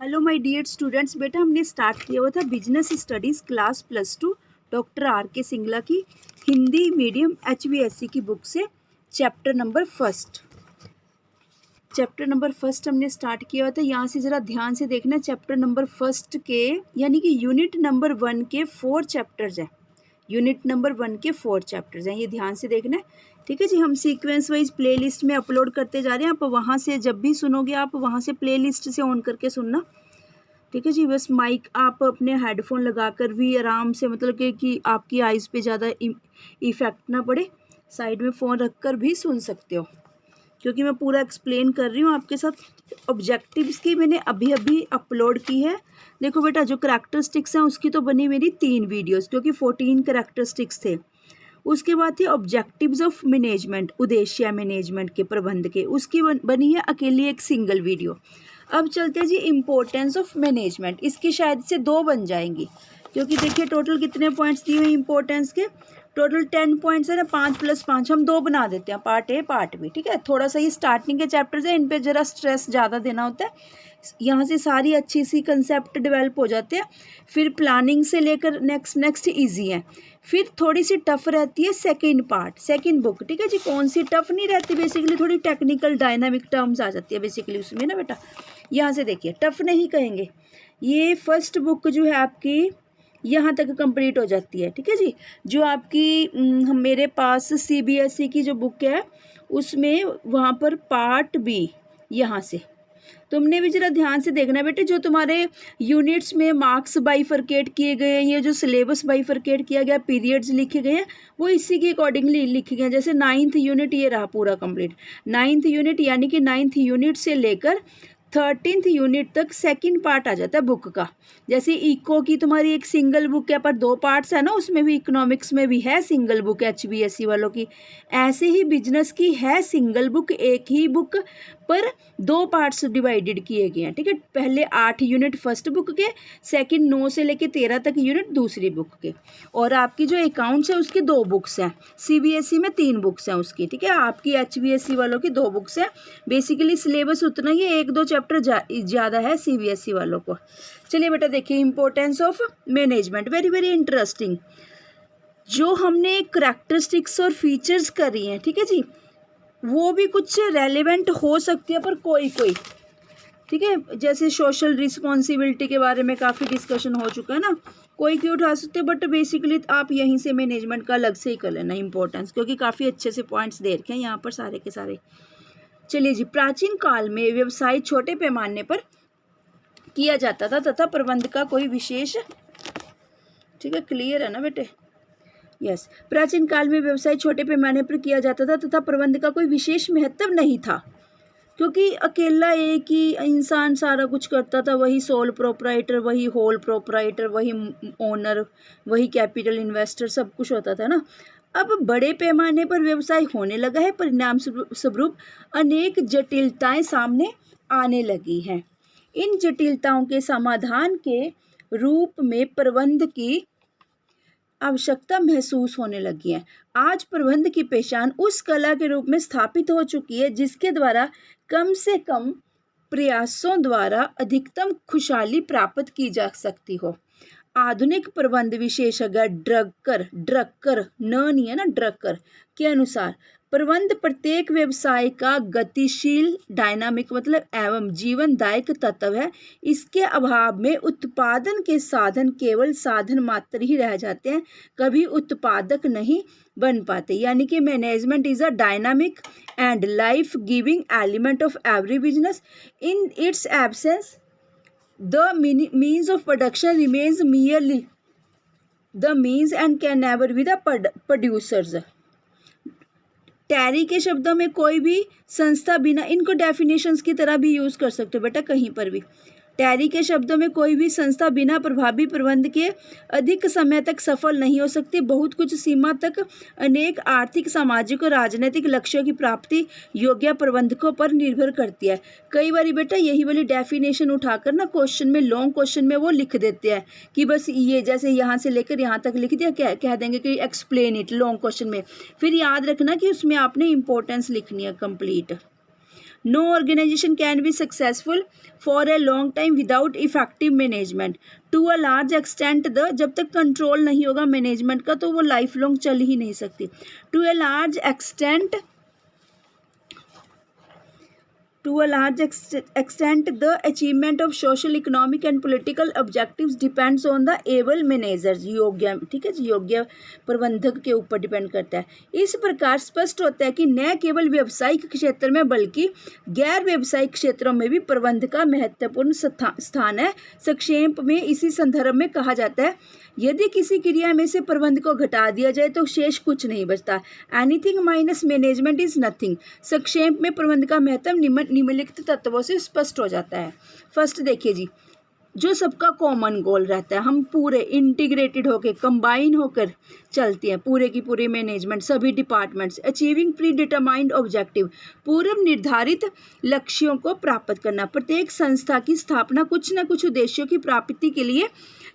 Hello my dear students, बेटा हमने start किया हुआ था business studies class +2 doctor R.K. Singla की हिंदी मीडियम HBSC की बुक से चैप्टर नंबर फर्स्ट हमने स्टार्ट किया हुआ था। यहाँ से ज़रा ध्यान से देखना, चैप्टर नंबर फर्स्ट के यानी कि यूनिट नंबर 1 के 4 चैप्टर्स हैं। यूनिट नंबर 1 के 4 चैप्टर्स हैं, ये ध्यान से देखना है। ठीक है जी, हम सीक्वेंस वाइज प्लेलिस्ट में अपलोड करते जा रहे हैं। आप वहाँ से जब भी सुनोगे आप वहाँ से प्लेलिस्ट से ऑन करके सुनना। ठीक है जी, बस माइक आप अपने हेडफोन लगाकर भी आराम से, मतलब कि आपकी आइज़ पे ज़्यादा इफ़ेक्ट ना पड़े, साइड में फ़ोन रखकर भी सुन सकते हो, क्योंकि मैं पूरा एक्सप्लेन कर रही हूँ आपके साथ। ऑब्जेक्टिव्स की मैंने अभी अभी अपलोड की है। देखो बेटा, जो करैक्टरिस्टिक्स हैं उसकी तो बनी मेरी 3 वीडियोस, क्योंकि 14 करैक्टरिस्टिक्स थे। उसके बाद थे ऑब्जेक्टिव्स ऑफ मैनेजमेंट, उद्देश्य मैनेजमेंट के प्रबंध के, उसकी बनी है अकेली एक सिंगल वीडियो। अब चलते हैं जी इम्पोर्टेंस ऑफ मैनेजमेंट, इसकी शायद से 2 बन जाएंगी, क्योंकि देखिए टोटल कितने पॉइंट्स दिए हुए इम्पोर्टेंस के, टोटल 10 पॉइंट्स है ना, 5 + 5 हम 2 बना देते हैं, पार्ट ए पार्ट बी। ठीक है, थोड़ा सा ये स्टार्टिंग के चैप्टर्स है, इन पे ज़रा स्ट्रेस ज़्यादा देना होता है, यहाँ से सारी अच्छी सी कंसेप्ट डेवलप हो जाते हैं। फिर प्लानिंग से लेकर नेक्स्ट ईजी है, फिर थोड़ी सी टफ रहती है सेकंड पार्ट, सेकंड बुक। ठीक है जी, कौन सी टफ नहीं रहती, बेसिकली थोड़ी टेक्निकल डायनामिक टर्म्स आ जाती है बेसिकली उसमें ना बेटा। यहाँ से देखिए, टफ नहीं कहेंगे, ये फर्स्ट बुक जो है आपकी यहाँ तक कंप्लीट हो जाती है। ठीक है जी, जो आपकी मेरे पास CBSE की जो बुक है उसमें वहाँ पर पार्ट बी, यहाँ से तुमने भी जरा ध्यान से देखना बेटे, जो तुम्हारे यूनिट्स में मार्क्स बाइफरकेट किए गए हैं, ये जो सिलेबस बाइफरकेट किया गया, पीरियड्स लिखे गए हैं, वो इसी के अकॉर्डिंगली लिखे गए हैं। जैसे 9th यूनिट ये रहा पूरा कंप्लीट, 9th यूनिट यानी कि 9th यूनिट से लेकर 13th यूनिट तक सेकंड पार्ट आ जाता है बुक का। जैसे इको की तुम्हारी एक सिंगल बुक है, पर 2 पार्ट्स है ना, उसमें भी इकोनॉमिक्स में भी है सिंगल बुक HBSE वालों की, ऐसे ही बिजनेस की है सिंगल बुक, एक ही बुक पर 2 पार्ट्स डिवाइडेड किए गए हैं। ठीक है, पहले 8 यूनिट फर्स्ट बुक के, सेकंड 9 से लेकर 13 तक यूनिट दूसरी बुक के। और आपकी जो अकाउंट्स है उसकी 2 बुक्स हैं, CBSE में 3 बुक्स हैं उसकी। ठीक है, आपकी HBSE वालों की 2 बुक्स हैं। बेसिकली सिलेबस उतना ही है, 1-2 चैप्टर ज़्यादा है CBSE वालों को। चलिए बेटा देखिए, importance of management, very very interesting. जो हमने करैक्टरिस्टिक्स और फीचर्स करी हैं, ठीक है जी, वो भी कुछ रेलेवेंट हो सकती है पर कोई कोई। ठीक है, जैसे सोशल रिस्पॉन्सिबिलिटी के बारे में काफ़ी डिस्कशन हो चुका है ना, कोई क्यों उठा सकते हो, बट बेसिकली आप यहीं से मैनेजमेंट का अलग से ही कर लेना इंपॉर्टेंस, क्योंकि काफ़ी अच्छे से पॉइंट्स दे रखे हैं यहाँ पर सारे के सारे। चलिए जी, प्राचीन काल में व्यवसाय छोटे पैमाने पर किया जाता था तथा प्रबंध का कोई विशेष, ठीक है क्लियर है ना बेटे, यस, प्राचीन काल में व्यवसाय छोटे पैमाने पर किया जाता था तथा प्रबंध का कोई विशेष महत्व नहीं था, क्योंकि अकेला एक ही इंसान सारा कुछ करता था, वही सोल प्रोपराइटर, वही होल प्रोपराइटर, वही ओनर, वही कैपिटल इन्वेस्टर, सब कुछ होता था ना। अब बड़े पैमाने पर व्यवसाय होने लगा है, परिणाम स्वरूप अनेक जटिलताएं सामने आने लगी हैं। इन जटिलताओं के समाधान के रूप में प्रबंध की आवश्यकता महसूस होने लगी है। आज प्रबंध की पहचान उस कला के रूप में स्थापित हो चुकी है जिसके द्वारा कम से कम प्रयासों द्वारा अधिकतम खुशहाली प्राप्त की जा सकती हो। आधुनिक प्रबंध विशेषज्ञ ड्रकर नहीं है ना, ड्रकर के अनुसार प्रबंध प्रत्येक व्यवसाय का गतिशील डायनामिक मतलब एवं जीवनदायक तत्व है। इसके अभाव में उत्पादन के साधन केवल साधन मात्र ही रह जाते हैं, कभी उत्पादक नहीं बन पाते। यानी कि management is a dynamic and life giving element of every business. In its absence the means of production remains merely the means and can never be the producers। टैरी के शब्दों में कोई भी संस्था बिना, इनको डेफिनेशंस की तरह भी यूज़ कर सकते हो बेटा कहीं पर भी। टैरी के शब्दों में कोई भी संस्था बिना प्रभावी प्रबंध के अधिक समय तक सफल नहीं हो सकती। बहुत कुछ सीमा तक अनेक आर्थिक, सामाजिक और राजनीतिक लक्ष्यों की प्राप्ति योग्य प्रबंधकों पर निर्भर करती है। कई बार बेटा यही वाली डेफिनेशन उठाकर ना क्वेश्चन में, लॉन्ग क्वेश्चन में वो लिख देते हैं कि बस ये, जैसे यहाँ से लेकर यहाँ तक लिख दिया, कह देंगे कि एक्सप्लेन इट लॉन्ग क्वेश्चन में। फिर याद रखना कि उसमें आपने इंपॉर्टेंस लिखनी है complete. No organisation can be successful for a long time without effective management to a large extent the, जब तक कंट्रोल नहीं होगा मैनेजमेंट का तो वो लाइफ लॉन्ग चल ही नहीं सकती। To a large extent the achievement of social, economic and political objectives depends on the able managers। योग्य, ठीक है जी, योग्य प्रबंधक के ऊपर डिपेंड करता है। इस प्रकार स्पष्ट होता है कि न केवल व्यावसायिक क्षेत्र में बल्कि गैर व्यावसायिक क्षेत्रों में भी प्रबंध का महत्वपूर्ण स्थान है। संक्षेप में इसी संदर्भ में कहा जाता है, यदि किसी क्रिया में से प्रबंध को घटा दिया जाए तो शेष कुछ नहीं बचता। Anything minus management is nothing. संक्षेप में प्रबंध का महत्व निम्नलिखित तत्वों से स्पष्ट हो जाता है। फर्स्ट देखिए जी, जो सबका कॉमन गोल रहता है, हम पूरे इंटीग्रेटेड होकर कंबाइन होकर चलती हैं, पूरे की पूरी मैनेजमेंट सभी departments. Achieving pre determined objective, पूर्व निर्धारित लक्ष्यों को प्राप्त करना। प्रत्येक संस्था की स्थापना कुछ न कुछ उद्देश्यों की प्राप्ति के लिए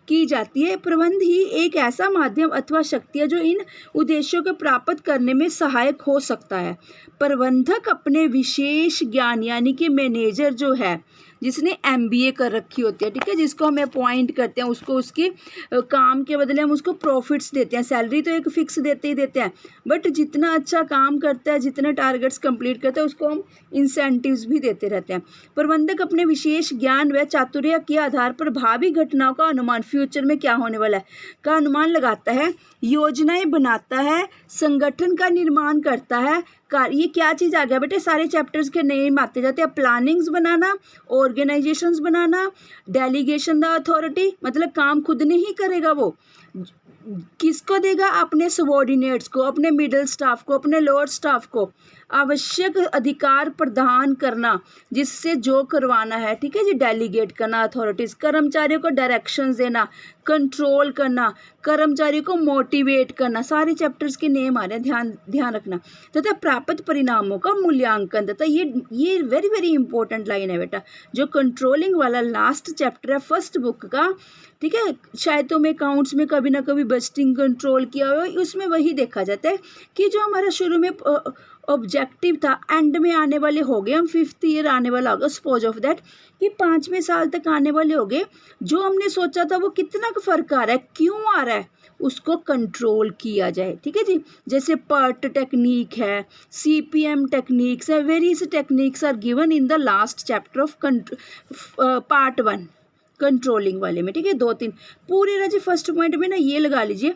की जाती है। प्रबंध ही एक ऐसा माध्यम अथवा शक्ति है जो इन उद्देश्यों को प्राप्त करने में सहायक हो सकता है। प्रबंधक अपने विशेष ज्ञान यानी कि मैनेजर जो है, जिसने MBA कर रखी होती है, ठीक है, जिसको हम अपॉइंट करते हैं, उसको उसके काम के बदले हम उसको प्रॉफिट्स देते हैं। सैलरी तो एक फिक्स देते ही देते हैं, बट जितना अच्छा काम करता है, जितने टारगेट्स कंप्लीट करता है, उसको हम इंसेंटिव्स भी देते रहते हैं। प्रबंधक अपने विशेष ज्ञान व चातुर्य के आधार पर भावी घटनाओं का अनुमान, फ्यूचर में क्या होने वाला है का अनुमान लगाता है, योजनाएं बनाता है, संगठन का निर्माण करता है। ये क्या चीज़ आ गया बेटे, सारे चैप्टर्स के नेम आते जाते हैं। Plannings banana, organisations banana, delegation the authority, मतलब काम खुद नहीं करेगा, वो किसको देगा, अपने सबॉर्डिनेट्स को, अपने मिडिल स्टाफ को, अपने लोअर स्टाफ को आवश्यक अधिकार प्रदान करना, जिससे जो करवाना है, ठीक है जी, डेलीगेट करना अथॉरिटीज़। कर्मचारियों को डायरेक्शंस देना, कंट्रोल करना, कर्मचारियों को मोटिवेट करना, सारे चैप्टर्स के नेम आ रहे हैं, ध्यान रखना। तथा प्राप्त परिणामों का मूल्यांकन, तथा ये वेरी वेरी इंपॉर्टेंट लाइन है बेटा, जो कंट्रोलिंग वाला लास्ट चैप्टर है फर्स्ट बुक का, ठीक है। शायद तुम अकाउंट्स में कभी ना कभी बजटिंग कंट्रोल किया हो, उसमें वही देखा जाता है कि जो हमारा शुरू में ऑब्जेक्टिव था, एंड में आने वाले हो गए, हम 5th ईयर आने वाला होगा, सपोज ऑफ दैट कि 5वें साल तक आने वाले हो गए, जो हमने सोचा था वो कितना का फर्क आ रहा है, क्यों आ रहा है, उसको कंट्रोल किया जाए, ठीक है जी। जैसे PERT टेक्निक है, CPM टेक्निक्स है, various techniques are given in the last chapter of part 1 controlling वाले में, ठीक है। 2-3 पूरे राजी फर्स्ट पॉइंट में ना ये लगा लीजिए,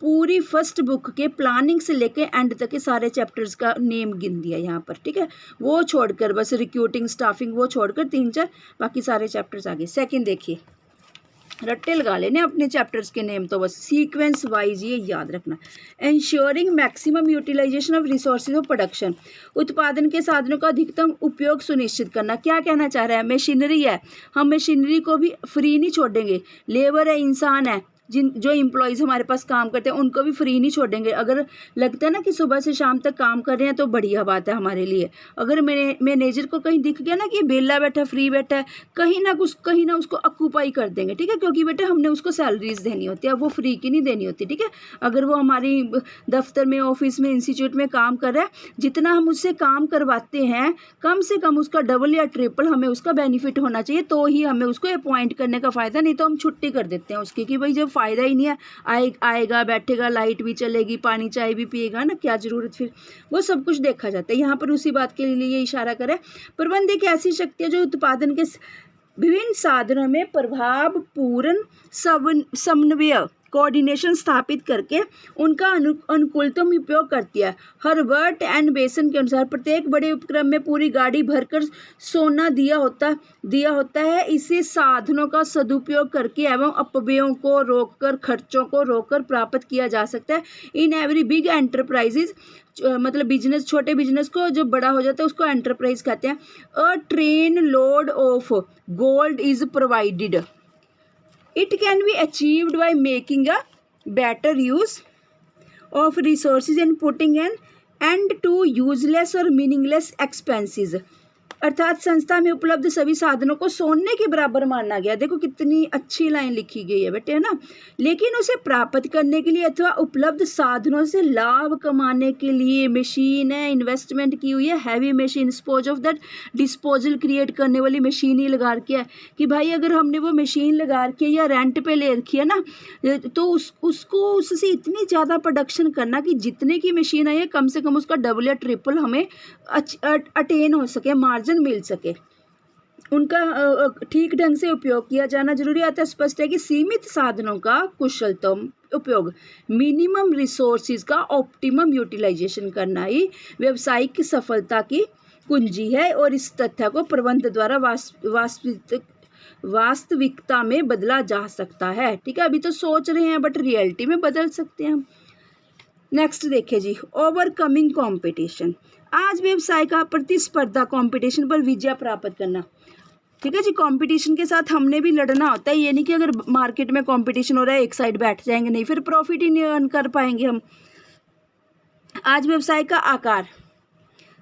पूरी फर्स्ट बुक के प्लानिंग से लेके एंड तक के सारे चैप्टर्स का नेम गिन दिया यहाँ पर, ठीक है। वो छोड़कर बस रिक्रूटिंग, स्टाफिंग, वो छोड़कर 3-4 बाकी सारे चैप्टर्स आ गए। सेकंड देखिए, रट्टे लगा लेने अपने चैप्टर्स के नेम, तो बस सीक्वेंस वाइज ये याद रखना। Ensuring maximum utilisation of resources of production, उत्पादन के साधनों का अधिकतम उपयोग सुनिश्चित करना। क्या कहना चाह रहा है, मशीनरी है, हम मशीनरी को भी फ्री नहीं छोड़ेंगे, लेबर है, इंसान है, जो एम्प्लॉयज़ हमारे पास काम करते हैं उनको भी फ्री नहीं छोड़ेंगे। अगर लगता है ना कि सुबह से शाम तक काम कर रहे हैं तो बढ़िया बात है हमारे लिए। अगर मैनेजर को कहीं दिख गया ना कि बेला बैठा, फ्री बैठा है, कहीं ना उसको ऑक्यूपाई कर देंगे, ठीक है, क्योंकि बेटा हमने उसको सैलरीज देनी होती है, वो फ्री की नहीं देनी होती, ठीक है। अगर वो हमारी दफ्तर में, ऑफिस में, इंस्टीट्यूट में काम कर रहा है, जितना हम उससे काम करवाते हैं कम से कम उसका डबल या ट्रिपल हमें उसका बेनिफिट होना चाहिए, तो ही हमें उसको अपॉइंट करने का फ़ायदा, नहीं तो हम छुट्टी कर देते हैं उसकी कि भाई जब फ़ायदा ही नहीं है, आएगा बैठेगा, लाइट भी चलेगी, पानी चाय भी पिएगा ना, क्या ज़रूरत फिर। वो सब कुछ देखा जाता है। यहाँ पर उसी बात के लिए ये इशारा करें, प्रबंध एक ऐसी शक्ति है जो उत्पादन के विभिन्न साधनों में प्रभावपूर्ण समन्वय, कोऑर्डिनेशन स्थापित करके उनका अनुकूलतम उपयोग करती है। हर वर्ट एंड बेसन के अनुसार प्रत्येक बड़े उपक्रम में पूरी गाड़ी भरकर सोना दिया होता है। इसे साधनों का सदुपयोग करके एवं अपव्ययों को रोककर, खर्चों को रोककर प्राप्त किया जा सकता है। इन एवरी बिग एंटरप्राइजेज, मतलब बिजनेस, छोटे बिजनेस को जो बड़ा हो जाता है उसको एंटरप्राइज कहते हैं। अ train load of gold is provided, it can be achieved by making a better use of resources and putting an end to useless or meaningless expenses। अर्थात संस्था में उपलब्ध सभी साधनों को सोने के बराबर माना गया। देखो कितनी अच्छी लाइन लिखी गई है बेटे, है ना। लेकिन उसे प्राप्त करने के लिए अथवा उपलब्ध साधनों से लाभ कमाने के लिए मशीन है इन्वेस्टमेंट की हुई है, heavy machine, suppose of that disposal create करने वाली मशीन ही लगा रखी है कि भाई अगर हमने वो मशीन लगा रखी है या रेंट पे ले रखी है ना, तो उसको उससे इतनी ज़्यादा प्रोडक्शन करना कि जितने की मशीन आई है कम से कम उसका डबल या ट्रिपल हमें अटेन हो सके, मार्जिन मिल सके, उनका ठीक ढंग से उपयोग किया जाना जरूरी आता है। स्पष्ट है कि सीमित साधनों का कुशलतम उपयोग, मिनिमम रिसोर्सेज का ऑप्टिमम यूटिलाइजेशन करना ही व्यवसायिक सफलता की कुंजी है और इस तथ्य को प्रबंध द्वारा वास्तविकता में बदला जा सकता है। ठीक है, अभी तो सोच रहे हैं बट रियलिटी में बदल सकते हैं हम। नेक्स्ट देखिए जी, ओवरकमिंग कंपटीशन। आज व्यवसाय का प्रतिस्पर्धा कंपटीशन पर विजय प्राप्त करना। ठीक है जी, कंपटीशन के साथ हमने भी लड़ना होता है। ये नहीं कि अगर मार्केट में कंपटीशन हो रहा है एक साइड बैठ जाएंगे, नहीं, फिर प्रॉफिट ही नहीं अर्न कर पाएंगे हम। आज व्यवसाय का आकार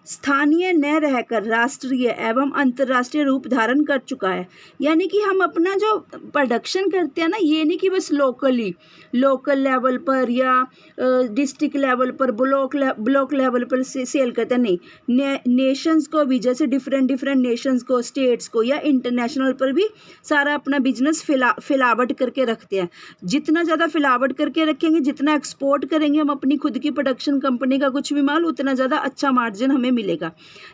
स्थानीय न रहकर राष्ट्रीय एवं अंतर्राष्ट्रीय रूप धारण कर चुका है। यानी कि हम अपना जो प्रोडक्शन करते हैं ना, ये नहीं कि बस लोकल लेवल पर या डिस्ट्रिक्ट लेवल पर, ब्लॉक लेवल पर सेल करते हैं, नहीं, नेशंस को भी, जैसे डिफरेंट नेशंस को, स्टेट्स को या इंटरनेशनल पर भी सारा अपना बिजनेस फिलावट करके रखते हैं। जितना ज़्यादा फिलावट करके रखेंगे, जितना एक्सपोर्ट करेंगे हम अपनी खुद की प्रोडक्शन कंपनी का कुछ भी माल, उतना ज़्यादा अच्छा मार्जिन हमें मिलेगा।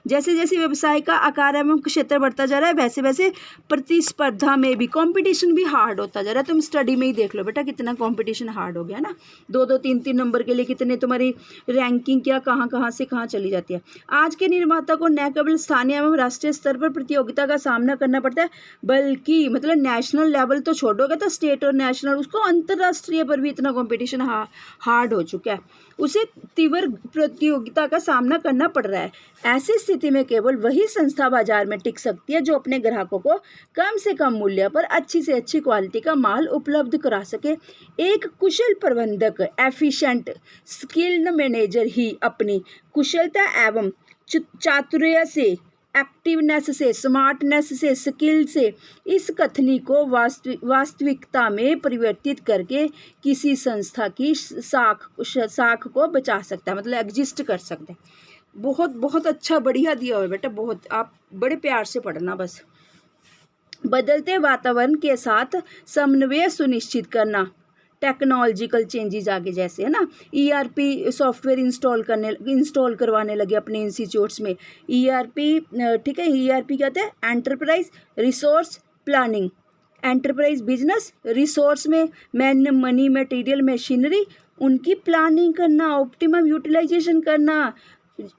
जैसे जैसे व्यवसाय का आकार एवं क्षेत्र बढ़ता जा रहा है, वैसे वैसे प्रतिस्पर्धा में भी, कंपटीशन भी हार्ड होता जा रहा है। तुम स्टडी में ही देख लो बेटा कितना कंपटीशन हार्ड हो गया ना। 2-2, 3-3 नंबर के लिए कितने तुम्हारी रैंकिंग क्या कहाँ से कहाँ चली जाती है। आज के निर्माता को न केवल स्थानीय एवं राष्ट्रीय स्तर पर प्रतियोगिता का सामना करना पड़ता है, बल्कि मतलब नेशनल लेवल तो छोड़ोगे तो स्टेट और नेशनल, उसको अंतर्राष्ट्रीय पर भी इतना कंपटीशन हार्ड हो चुका है, उसे तीव्र प्रतियोगिता का सामना करना पड़ रहा है। ऐसी स्थिति में केवल वही संस्था बाजार में टिक सकती है जो अपने ग्राहकों को कम से कम मूल्य पर अच्छी से अच्छी क्वालिटी का माल उपलब्ध करा सके। एक कुशल प्रबंधक, एफिशिएंट स्किल्ड मैनेजर ही अपनी कुशलता एवं चातुर्य से, एक्टिवनेस से, स्मार्टनेस से, स्किल से इस कथनी को वास्तविकता में परिवर्तित करके किसी संस्था की साख को बचा सकता है, मतलब एग्जिस्ट कर सकता है। बहुत बहुत अच्छा, बढ़िया दिया हुआ है बेटा, बहुत, आप बड़े प्यार से पढ़ना बस। बदलते वातावरण के साथ समन्वय सुनिश्चित करना, टेक्नोलॉजिकल चेंजेस आगे, जैसे है ना, ERP सॉफ्टवेयर इंस्टॉल करवाने लगे अपने इंस्टीट्यूट्स में। ERP, ठीक है, ERP क्या होता है, enterprise resource planning. Enterprise business resource में मैन, मनी, मटेरियल, मशीनरी, उनकी प्लानिंग करना, ऑप्टिमम यूटिलाइजेशन करना,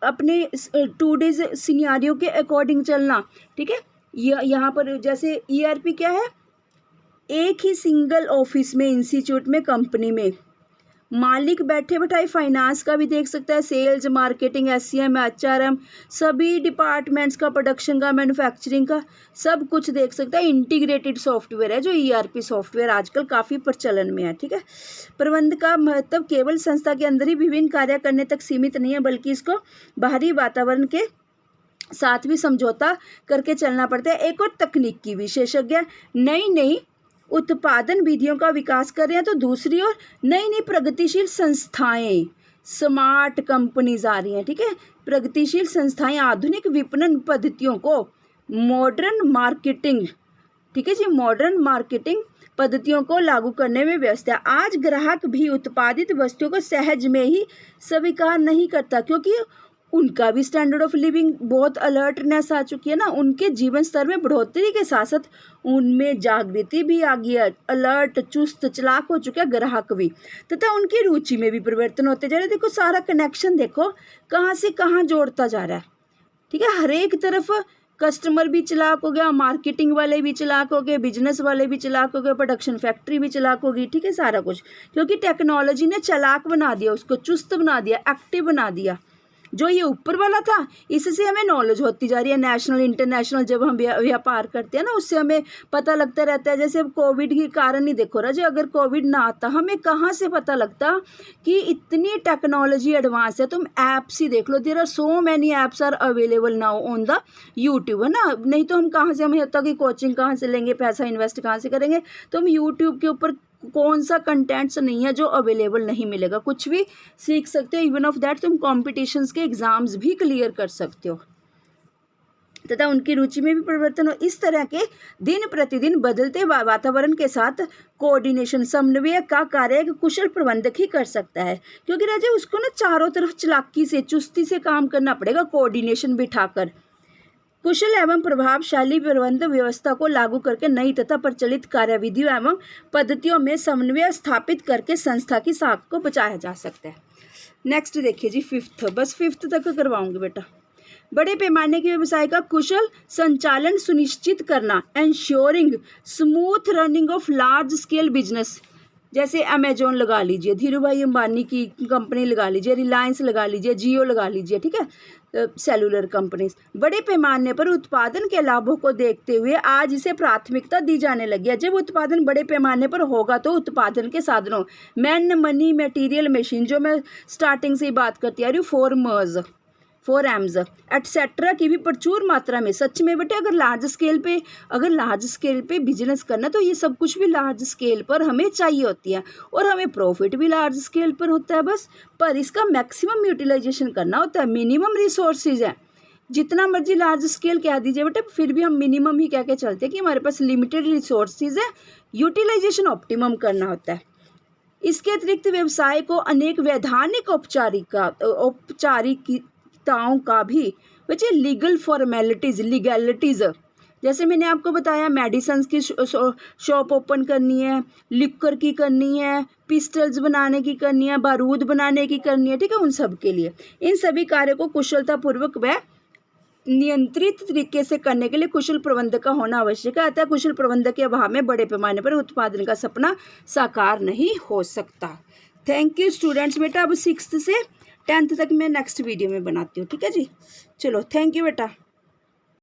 अपने 2 डेज सिनेरियो के अकॉर्डिंग चलना। ठीक है, यहाँ पर जैसे ERP क्या है, एक ही सिंगल ऑफिस में, इंस्टीट्यूट में, कंपनी में मालिक बैठे बैठाए फाइनेंस का भी देख सकता है, सेल्स, मार्केटिंग, SCM, HRM, सभी डिपार्टमेंट्स का, प्रोडक्शन का, मैन्युफैक्चरिंग का, सब कुछ देख सकता है। इंटीग्रेटेड सॉफ्टवेयर है जो ERP सॉफ्टवेयर आजकल काफ़ी प्रचलन में है। ठीक है, प्रबंध का महत्व केवल संस्था के अंदर ही विभिन्न कार्य करने तक सीमित नहीं है, बल्कि इसको बाहरी वातावरण के साथ भी समझौता करके चलना पड़ता है। एक और तकनीकी विशेषज्ञ नई उत्पादन विधियों का विकास कर रहे हैं, तो दूसरी ओर नई प्रगतिशील संस्थाएं, स्मार्ट कंपनीज आ रही हैं। ठीक है, प्रगतिशील संस्थाएं आधुनिक विपणन पद्धतियों को, मॉडर्न मार्केटिंग, ठीक है जी, मॉडर्न मार्केटिंग पद्धतियों को लागू करने में व्यस्त है। आज ग्राहक भी उत्पादित वस्तुओं को सहज में ही स्वीकार नहीं करता, क्योंकि उनका भी स्टैंडर्ड ऑफ लिविंग बहुत अलर्टनेस आ चुकी है ना, उनके जीवन स्तर में बढ़ोतरी के साथ साथ उनमें जागृति भी आ गई है, अलर्ट, चुस्त, चालाक हो चुका है ग्राहक भी, तथा उनकी रुचि में भी परिवर्तन होते जा रहे हैं। देखो सारा कनेक्शन देखो कहाँ से कहाँ जोड़ता जा रहा है। ठीक है, हर एक तरफ कस्टमर भी चालाक हो गया, मार्केटिंग वाले भी चालाक हो गए, बिजनेस वाले भी चालाक हो गए, प्रोडक्शन फैक्ट्री भी चालाक होगी। ठीक है, सारा कुछ क्योंकि टेक्नोलॉजी ने चालाक बना दिया, उसको चुस्त बना दिया, एक्टिव बना दिया। जो ये ऊपर वाला था इससे हमें नॉलेज होती जा रही है, नेशनल इंटरनेशनल जब हम व्यापार करते हैं ना उससे हमें पता लगता रहता है। जैसे अब कोविड के कारण ही देखो राजे, अगर कोविड ना आता हमें कहाँ से पता लगता कि इतनी टेक्नोलॉजी एडवांस है। तुम ऐप्स ही देख लो, there are so many apps are available now on the YouTube, है ना। नहीं तो हम कहाँ से, हमें होता कि कोचिंग कहाँ से लेंगे, पैसा इन्वेस्ट कहाँ से करेंगे। तो हम यूट्यूब के ऊपर कौन सा कंटेंट्स नहीं है जो अवेलेबल नहीं मिलेगा, कुछ भी सीख सकते हो। इवन ऑफ दैट तुम कॉम्पिटिशन्स के एग्जाम्स भी क्लियर कर सकते हो तथा उनकी रुचि में भी परिवर्तन हो। इस तरह के दिन प्रतिदिन बदलते वातावरण के साथ कोऑर्डिनेशन, समन्वय का कार्य एक कुशल प्रबंधक ही कर सकता है, क्योंकि राजा उसको ना चारों तरफ चालाकी से, चुस्ती से काम करना पड़ेगा, कोऑर्डिनेशन बिठाकर। कुशल एवं प्रभावशाली प्रबंध व्यवस्था को लागू करके नई तथा प्रचलित कार्यविधियों एवं पद्धतियों में समन्वय स्थापित करके संस्था की साख को बचाया जा सकता है। नेक्स्ट देखिए जी, फिफ्थ, बस फिफ्थ तक करवाऊंगी बेटा। बड़े पैमाने के व्यवसाय का कुशल संचालन सुनिश्चित करना, ensuring smooth running of large scale business. जैसे अमेजोन लगा लीजिए, धीरू भाई अंबानी की कंपनी लगा लीजिए, रिलायंस लगा लीजिए, जियो लगा लीजिए, ठीक है, सेलुलर कंपनीज। बड़े पैमाने पर उत्पादन के लाभों को देखते हुए आज इसे प्राथमिकता दी जाने लगी है। जब उत्पादन बड़े पैमाने पर होगा तो उत्पादन के साधनों, मैन, मनी, मटेरियल, मशीन, जो मैं स्टार्टिंग से ही बात करती आ रही हूँ, 4Ms एटसेट्रा की भी प्रचुर मात्रा में। सच में बेटे अगर लार्ज स्केल पे बिजनेस करना तो ये सब कुछ भी लार्ज स्केल पर हमें चाहिए होती है, और हमें प्रॉफिट भी लार्ज स्केल पर होता है बस, पर इसका मैक्सिमम यूटिलाइजेशन करना होता है। मिनिमम रिसोर्सेज है, जितना मर्जी लार्ज स्केल कह दीजिए बेटे, फिर भी हम मिनिमम ही कह के चलते हैं कि हमारे पास लिमिटेड रिसोर्सेज है, यूटिलाइजेशन ऑप्टिमम करना होता है। इसके अतिरिक्त व्यवसाय को अनेक वैधानिक औपचारिकताओं का भी, बच्चे लीगल लीगैलिटीज़, जैसे मैंने आपको बताया मेडिसिन की शॉप ओपन करनी है, लिक्कर की करनी है, पिस्टल्स बनाने की करनी है, बारूद बनाने की करनी है, ठीक है, उन सब के लिए इन सभी कार्यों को कुशलतापूर्वक व नियंत्रित तरीके से करने के लिए कुशल प्रबंधक का होना आवश्यक है। अतः कुशल प्रबंधक के अभाव में बड़े पैमाने पर उत्पादन का सपना साकार नहीं हो सकता। Thank you students. बेटा अब 6th से 10th तक मैं नेक्स्ट वीडियो में बनाती हूँ, ठीक है जी। चलो थैंक यू बेटा।